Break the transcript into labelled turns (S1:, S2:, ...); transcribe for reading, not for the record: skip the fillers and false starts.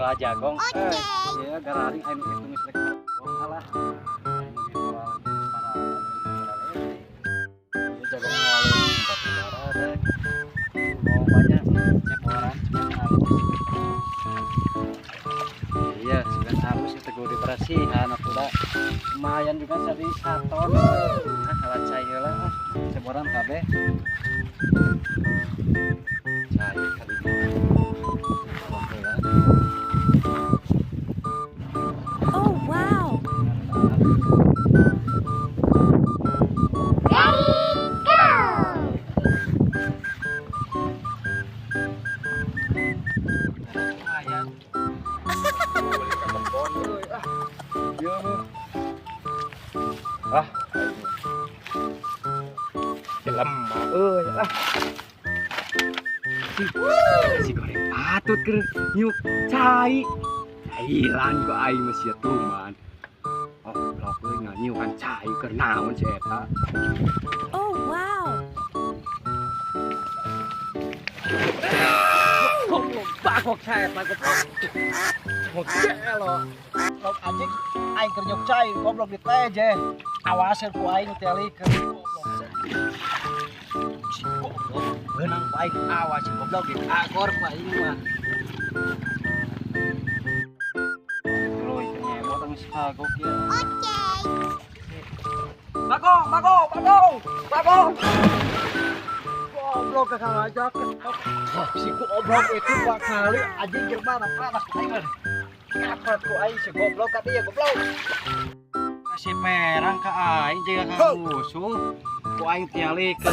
S1: jual jagong.
S2: Ya gararing aing itu misalnya jagong alah.
S1: Jagong lalu tempat udara ada. Mau banyak ceporan halus. Iya, sudah halus itu gue dibersihan atau udah lumayan juga tadi 1 ton. Nah, alat cair lah, ceporan kabeh. Cair kali ini. Oke lah.
S3: Oh wow.
S1: Lumayan.
S2: Lemah
S1: Si goreng patut ke nyuk cai. Hilang kok aing masih tuman. Oh, blok euy nganyukan cai keur naon si eta.
S3: Oh wow.
S2: bakok saya bakok lo log anjing aing keur nyok cai goblok di teje awasin ku aing tialikeun goblok beunang ku aing awas goblok di agor ku aing mah
S1: Loh, itu nyemot ang sagok ya.
S2: bagong goblok kakak ngajak si goblok itu dua kali anjing gimana panas aing mah ngapet ku aing si goblok ka dia goblok
S1: Kasih perang ke aing jeung ka musuh. Ku aing tialikeun.